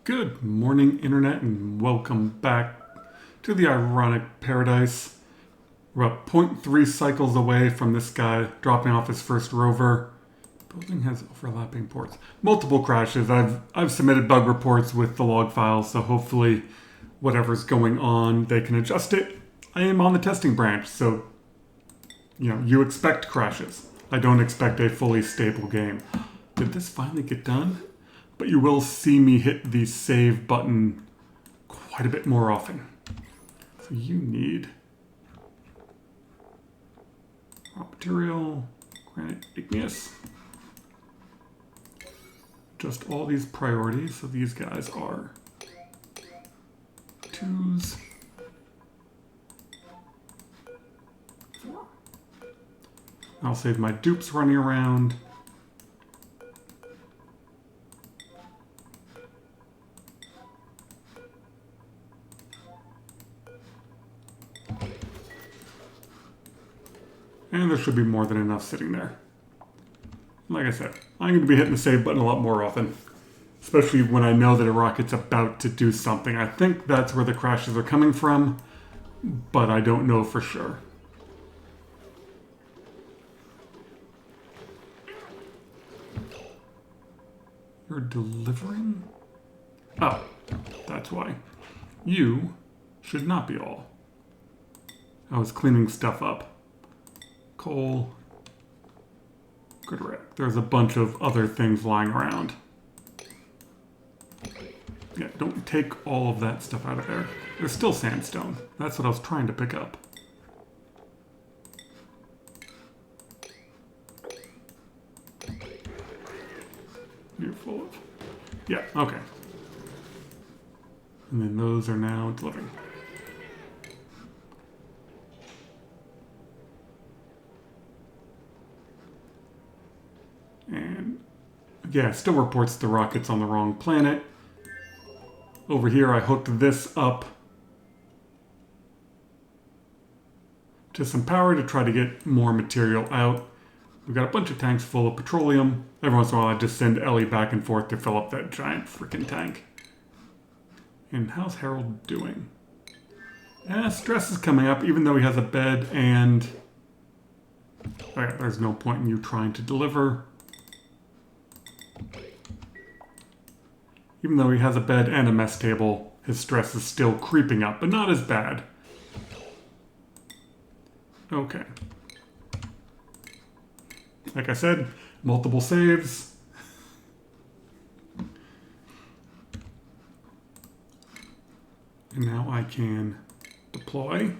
Good morning, Internet, and welcome back to the ironic paradise. We're about zero point 0.3 cycles away from this guy dropping off his first rover. Building has overlapping ports. Multiple crashes. I've submitted bug reports with the log files, so hopefully whatever's going on, they can adjust it. I am on the testing branch, so you expect crashes. I don't expect a fully stable game. Did this finally get done? But you will see me hit the save button quite a bit more often. So you need raw material, granite, igneous. Just all these priorities. So these guys are 2s, 4. I'll save my dupes running around. And there should be more than enough sitting there. Like I said, I'm going to be hitting the save button a lot more often. Especially when I know that a rocket's about to do something. I think that's where the crashes are coming from, but I don't know for sure. You're delivering? Oh, that's why. You should not be all. I was cleaning stuff up. Coal. Good wreck. There's a bunch of other things lying around. Yeah, don't take all of that stuff out of there. There's still sandstone. That's what I was trying to pick up. You're full of... Yeah, okay. And then those are now delivering. And yeah, it still reports the rocket's on the wrong planet. Over here, I hooked this up to some power to try to get more material out. We've got a bunch of tanks full of petroleum. Every once in a while, I just send Ellie back and forth to fill up that giant freaking tank. And how's Harold doing? Stress is coming up, even though he has a bed and... Oh yeah, there's no point in you trying to deliver. Even though he has a bed and a mess table, his stress is still creeping up, but not as bad. Okay. Like I said, multiple saves. And now I can deploy.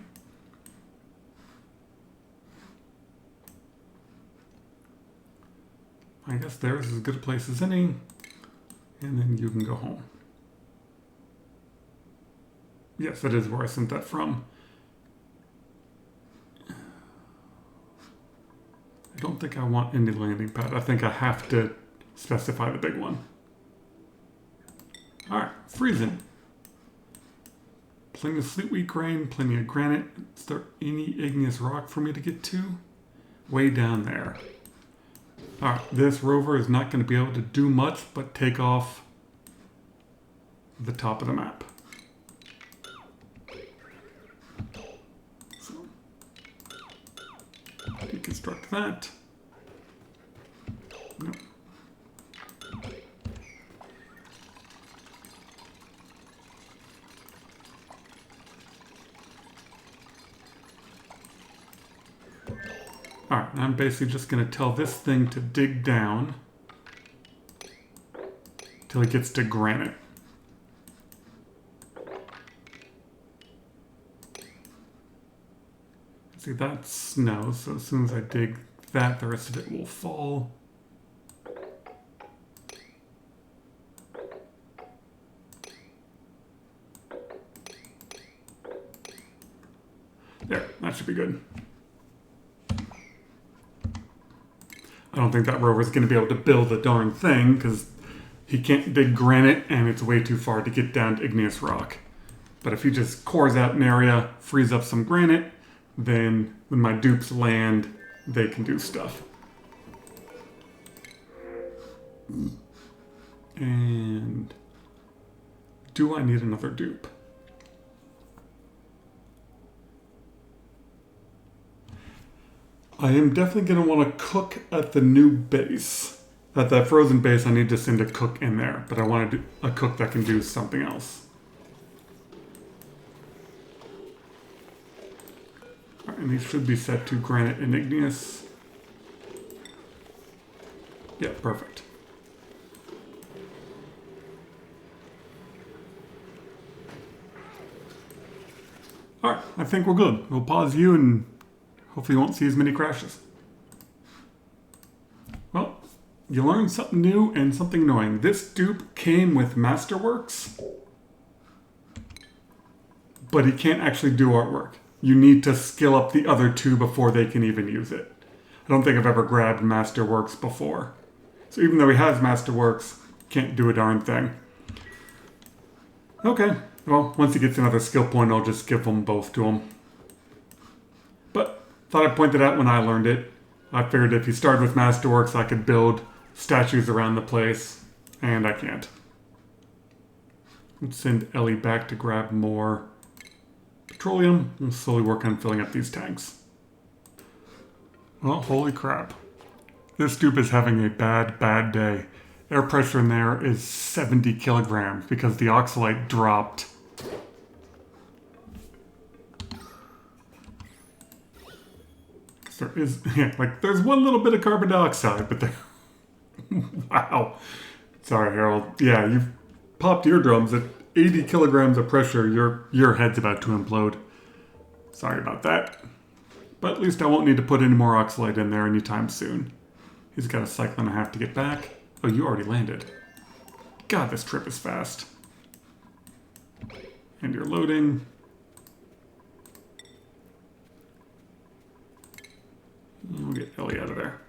I guess there's as good a place as any. And then you can go home. Yes, that is where I sent that from. I don't think I want any landing pad. I think I have to specify the big one. Alright, freezing. Plenty of sleet wheat grain, plenty of granite. Is there any igneous rock for me to get to? Way down there. Alright, this rover is not going to be able to do much but take off the top of the map. So, deconstruct that. No. Alright, I'm basically just going to tell this thing to dig down till it gets to granite. See, that's snow, so as soon as I dig that, the rest of it will fall. There, that should be good. I don't think that rover's going to be able to build a darn thing, because he can't dig granite, and it's way too far to get down to igneous rock. But if he just cores out an area, frees up some granite, then when my dupes land, they can do stuff. And do I need another dupe? I am definitely going to want to cook at the new base. At that frozen base, I need to send a cook in there, but I want to do a cook that can do something else. All right, and these should be set to granite and igneous. Yeah, perfect. All right, I think we're good. We'll pause you and hopefully you won't see as many crashes. Well, you learned something new and something annoying. This dupe came with Masterworks, but he can't actually do artwork. You need to skill up the other two before they can even use it. I don't think I've ever grabbed Masterworks before. So even though he has Masterworks, can't do a darn thing. Okay, well, once he gets another skill point, I'll just give them both to him. But thought I'd point that out when I learned it. I figured if you started with Masterworks, I could build statues around the place, and I can't. Let's send Ellie back to grab more petroleum and slowly work on filling up these tanks. Well, holy crap. This dupe is having a bad day. Air pressure in there is 70 kilograms because the oxalite dropped. There is, yeah, like, there's one little bit of carbon dioxide, but there... Wow. Sorry, Harold. Yeah, you've popped eardrums at 80 kilograms of pressure. Your head's about to implode. Sorry about that. But at least I won't need to put any more oxalite in there anytime soon. He's got a cycle and a half to get back. Oh, you already landed. God, this trip is fast. And you're loading. We'll get Ellie out of there.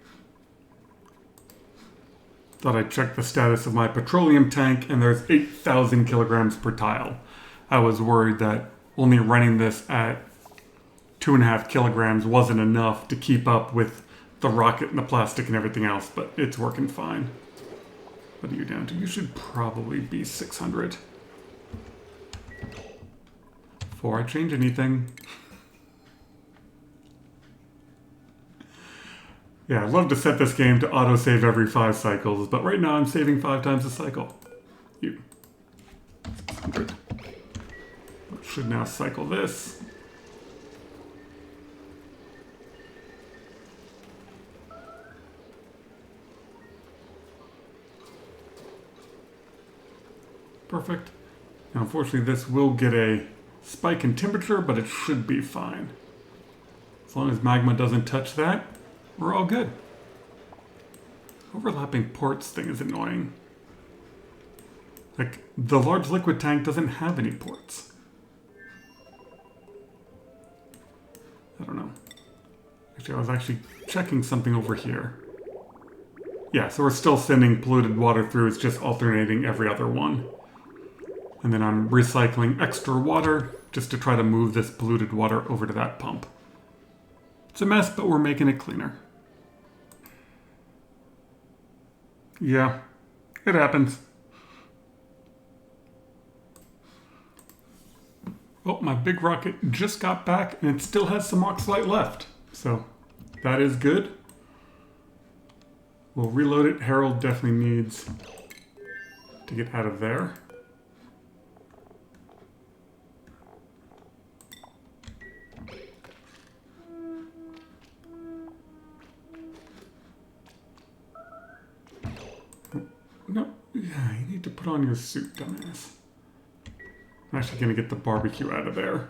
Thought I'd check the status of my petroleum tank, and there's 8,000 kilograms per tile. I was worried that only running this at 2.5 kilograms wasn't enough to keep up with the rocket and the plastic and everything else, but it's working fine. What are you down to? You should probably be 600. Before I change anything. Yeah, I'd love to set this game to autosave every 5 cycles, but right now I'm saving 5 times a cycle. You. 600. Should now cycle this. Perfect. Now, unfortunately, this will get a spike in temperature, but it should be fine. As long as magma doesn't touch that, we're all good. Overlapping ports thing is annoying. Like, the large liquid tank doesn't have any ports. I don't know. Actually, I was actually checking something over here. Yeah, so we're still sending polluted water through. It's just alternating every other one. And then I'm recycling extra water just to try to move this polluted water over to that pump. It's a mess, but we're making it cleaner. Yeah, it happens. Well, my big rocket just got back and it still has some oxalite left. So that is good. We'll reload it. Harold definitely needs to get out of there. No, yeah, you need to put on your suit, dumbass. I'm actually going to get the barbecue out of there.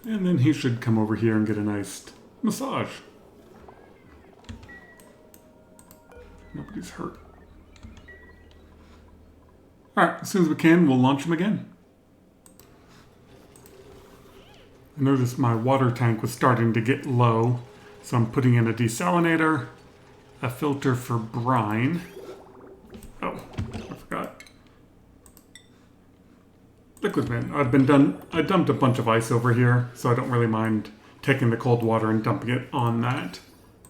And then he should come over here and get a nice massage. Nobody's hurt. Alright, as soon as we can, we'll launch him again. I noticed my water tank was starting to get low, so I'm putting in a desalinator, a filter for brine. Oh, I forgot. Liquid man. I dumped a bunch of ice over here, so I don't really mind taking the cold water and dumping it on that.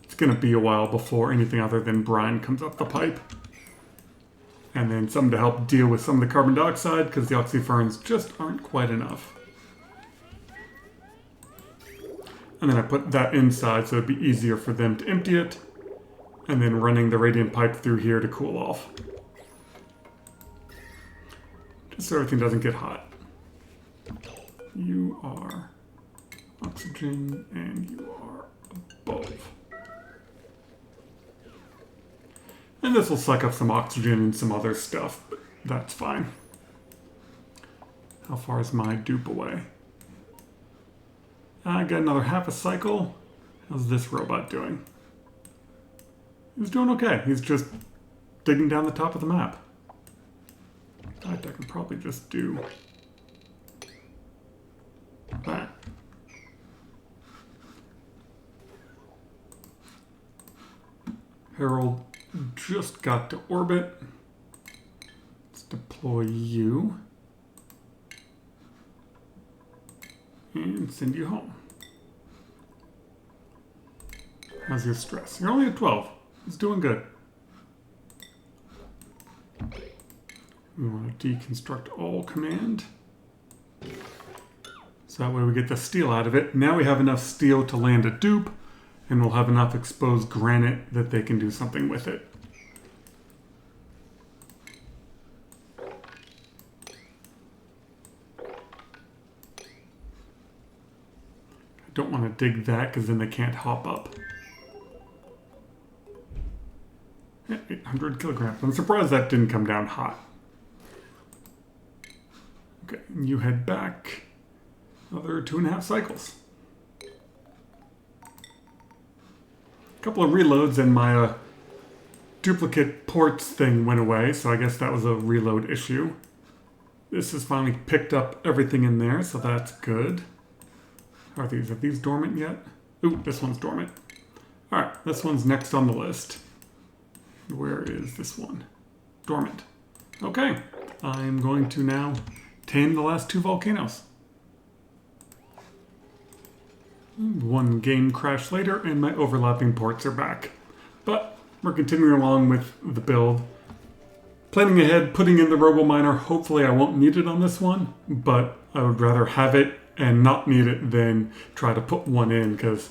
It's going to be a while before anything other than brine comes up the pipe. And then some to help deal with some of the carbon dioxide, because the oxyferns just aren't quite enough. And then I put that inside so it'd be easier for them to empty it. And then running the radiant pipe through here to cool off. Just so everything doesn't get hot. You are oxygen and you are above. And this will suck up some oxygen and some other stuff, but that's fine. How far is my dupe away? I got another half a cycle. How's this robot doing? He's doing okay. He's just digging down the top of the map. In fact, I can probably just do that. Harold just got to orbit. Let's deploy you. And send you home. How's your stress? You're only at 12. It's doing good. We want to deconstruct all command. So that way we get the steel out of it. Now we have enough steel to land a dupe, and we'll have enough exposed granite that they can do something with it. I don't want to dig that because then they can't hop up. Yeah, 800 kilograms. I'm surprised that didn't come down hot. Okay, and you head back another 2.5 cycles. A couple of reloads and my duplicate ports thing went away, so I guess that was a reload issue. This has finally picked up everything in there, so that's good. How are these? Are these dormant yet? Ooh, this one's dormant. Alright, this one's next on the list. Where is this one? Dormant. Okay, I'm going to now tame the last 2 volcanoes. One game crash later and my overlapping ports are back. But we're continuing along with the build. Planning ahead, putting in the robo miner. Hopefully I won't need it on this one, but I would rather have it and not need it than try to put one in, because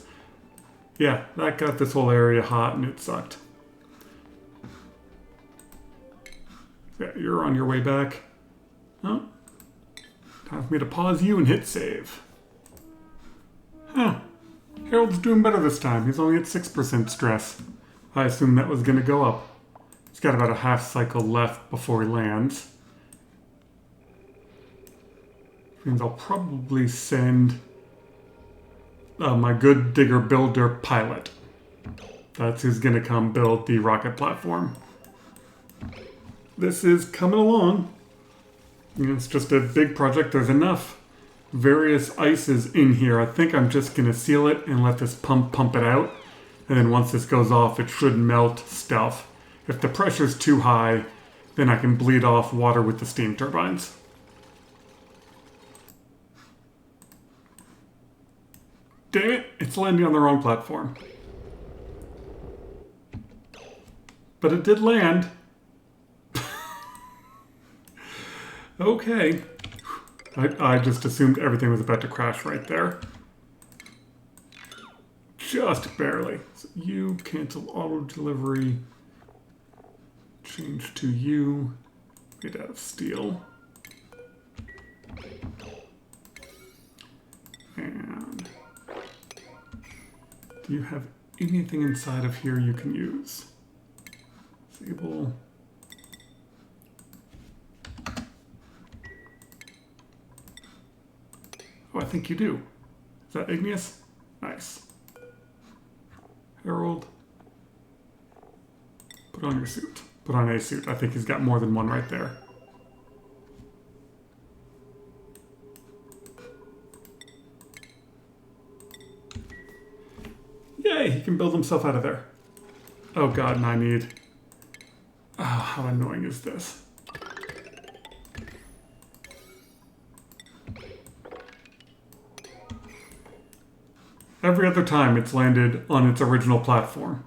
yeah, that got this whole area hot and it sucked. Yeah, you're on your way back. Oh, time for me to pause you and hit save. Huh. Harold's doing better this time. He's only at 6% stress. I assumed that was going to go up. He's got about a half cycle left before he lands. Which means I'll probably send my good digger builder pilot. That's who's going to come build the rocket platform. This is coming along. You know, it's just a big project. There's enough various ices in here. I think I'm just going to seal it and let this pump it out. And then once this goes off, it should melt stuff. If the pressure's too high, then I can bleed off water with the steam turbines. Dang it, it's landing on the wrong platform. But it did land. Okay. I just assumed everything was about to crash right there. Just barely. So you cancel auto delivery. Change to you. Get out of steel. And do you have anything inside of here you can use? Disable. Oh, I think you do. Is that igneous? Nice. Harold. Put on your suit. Put on a suit. I think he's got more than one right there. Yay, he can build himself out of there. Oh god, and I need... Oh, how annoying is this? Every other time it's landed on its original platform.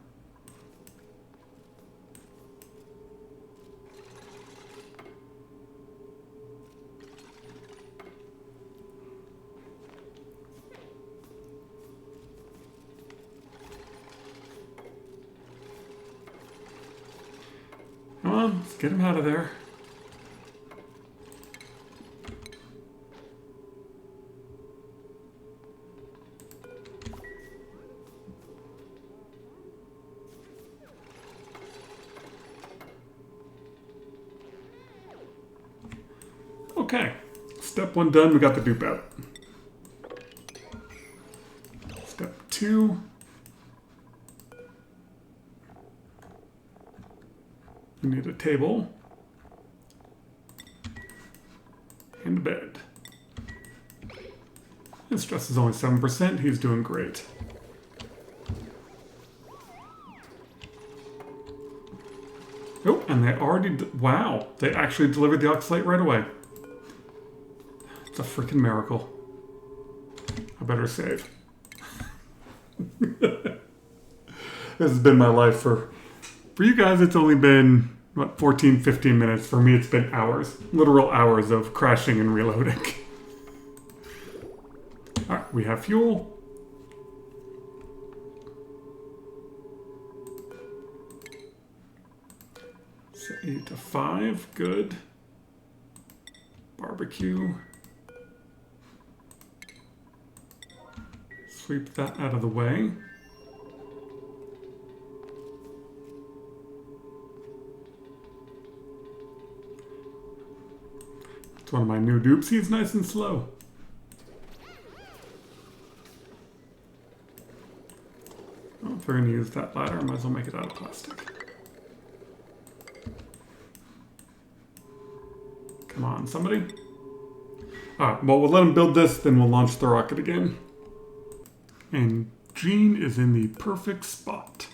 Come on, let's get him out of there. Okay, step 1 done, we got the dupe out. Step 2. We need a table. And a bed. His stress is only 7%, he's doing great. Oh, and they already, wow, they actually delivered the oxalate right away. It's a freaking miracle. I better save. This has been my life for you guys, it's only been, what, 14, 15 minutes. For me, it's been hours. Literal hours of crashing and reloading. Alright, we have fuel. So 8 to 5, good. Barbecue. Sweep that out of the way. It's one of my new dupes. He's nice and slow. Oh, if we're going to use that ladder, I might as well make it out of plastic. Come on, somebody. Alright, well, we'll let him build this, then we'll launch the rocket again. And Gene is in the perfect spot.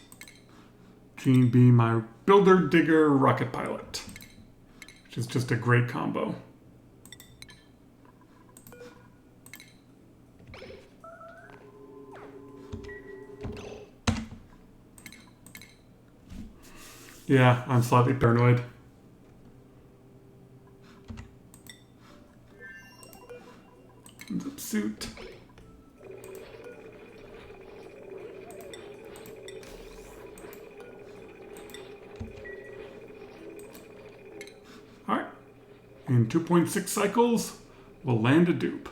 Gene being my builder, digger, rocket pilot. Which is just a great combo. Yeah, I'm slightly paranoid. Zip suit. Alright. In 2.6 cycles, we'll land a dupe.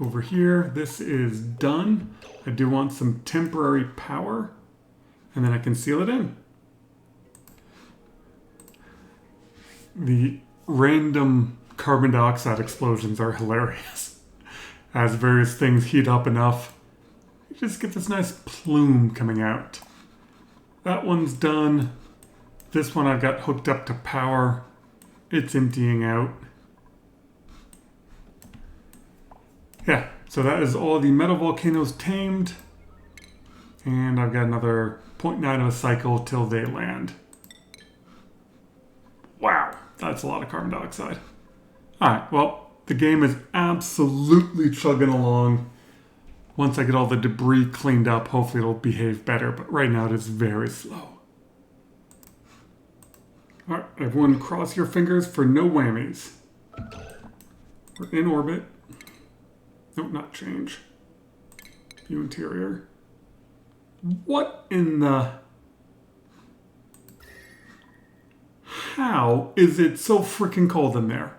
Over here, this is done. I do want some temporary power. And then I can seal it in. The random carbon dioxide explosions are hilarious. As various things heat up enough, you just get this nice plume coming out. That one's done. This one I've got hooked up to power. It's emptying out. Yeah, so that is all the metal volcanoes tamed. And I've got another 0.9 of a cycle till they land. Wow, that's a lot of carbon dioxide. Alright, well, the game is absolutely chugging along. Once I get all the debris cleaned up, hopefully it'll behave better, but right now it is very slow. Alright, everyone cross your fingers for no whammies. We're in orbit. Nope, not change. View interior. What in the... How is it so freaking cold in there?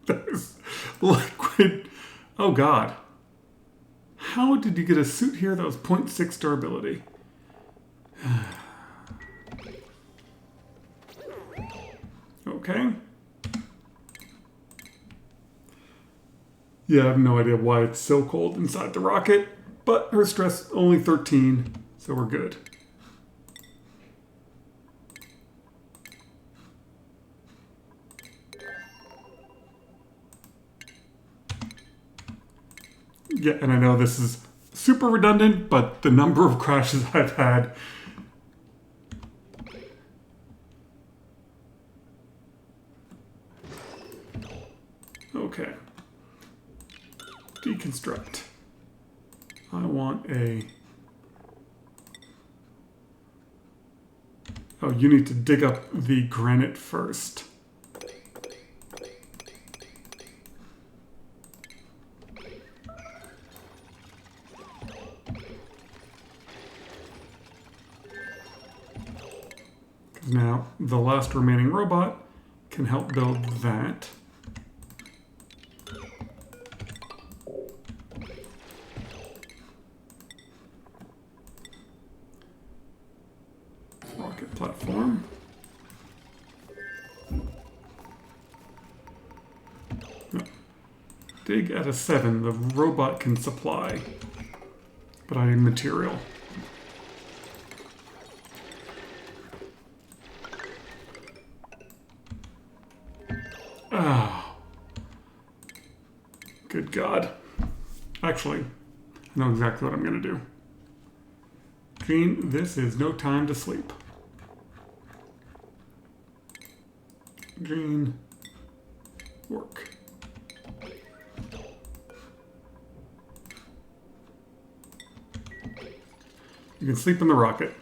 There's liquid... Oh god. How did you get a suit here that was 0.6 durability? Okay. Yeah, I have no idea why it's so cold inside the rocket, but her stress only 13, so we're good. Yeah, and I know this is super redundant, but the number of crashes I've had. Okay. Deconstruct. I want a... Oh, you need to dig up the granite first. Now, the last remaining robot can help build that. Rocket platform. No. Dig at a 7. The robot can supply, but I need material. Ah. Good God. Actually, I know exactly what I'm going to do. Gene, this is no time to sleep. Gene, work. You can sleep in the rocket.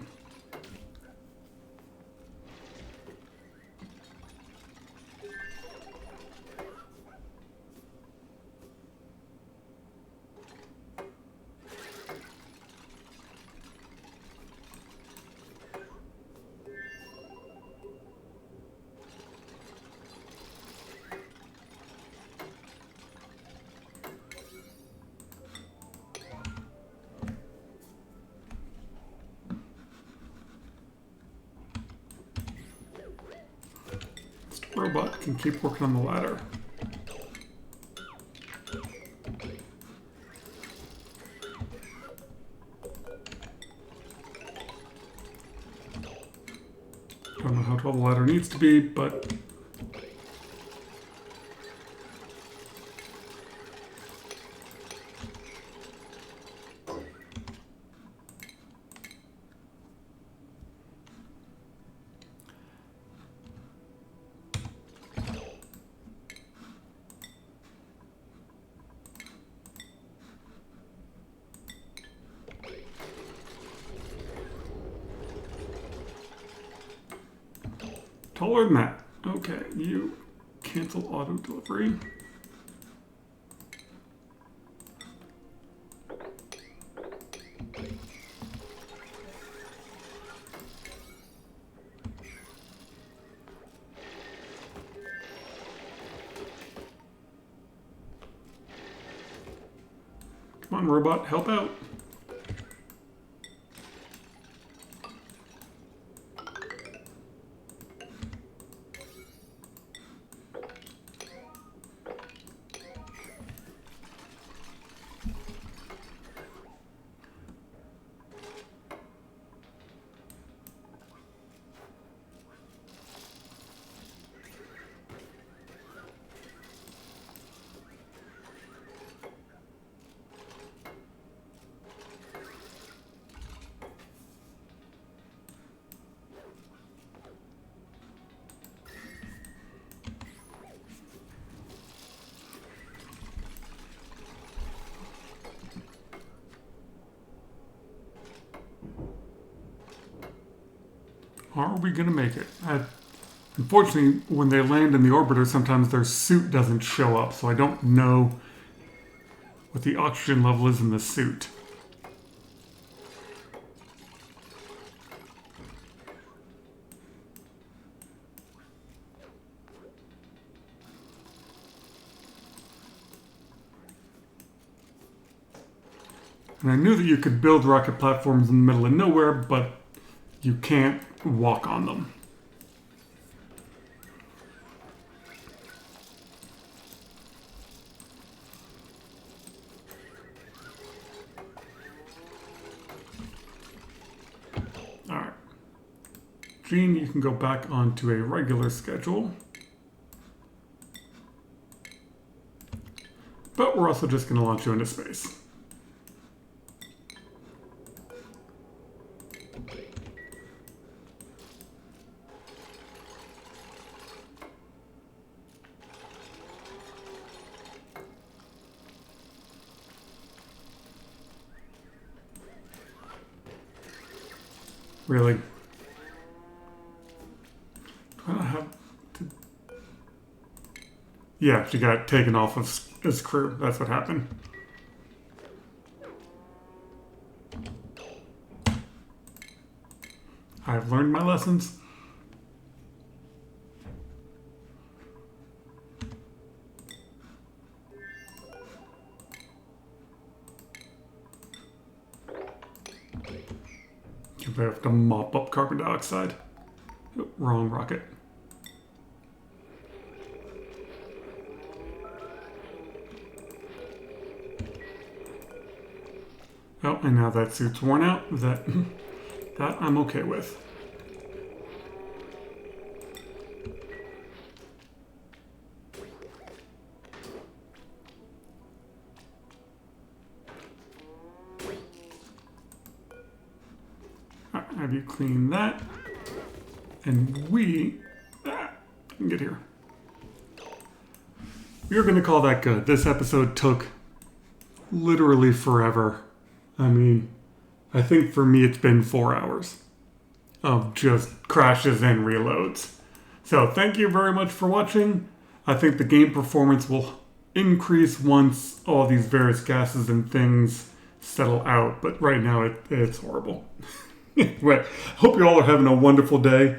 Robot can keep working on the ladder. Don't know how tall the ladder needs to be, but taller than that. Okay, you cancel auto delivery. Come on, robot, help out. Are we going to make it? Unfortunately, when they land in the orbiter, sometimes their suit doesn't show up, so I don't know what the oxygen level is in the suit. And I knew that you could build rocket platforms in the middle of nowhere, but you can't walk on them. Alright. Gene, you can go back onto a regular schedule. But we're also just going to launch you into space. Really? I don't have to... Yeah, she got taken off of his crew. That's what happened. I've learned my lessons. I have to mop up carbon dioxide. Oh, wrong rocket. Oh, and now that suit's worn out, that I'm okay with. Have you clean that? And we can get here. We're going to call that good. This episode took literally forever. I mean, I think for me it's been 4 hours of just crashes and reloads. So thank you very much for watching. I think the game performance will increase once all these various gases and things settle out. But right now it's horrible. Anyway, hope you all are having a wonderful day.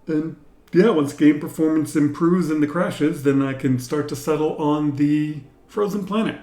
And yeah, once game performance improves in the crashes, then I can start to settle on the frozen planet.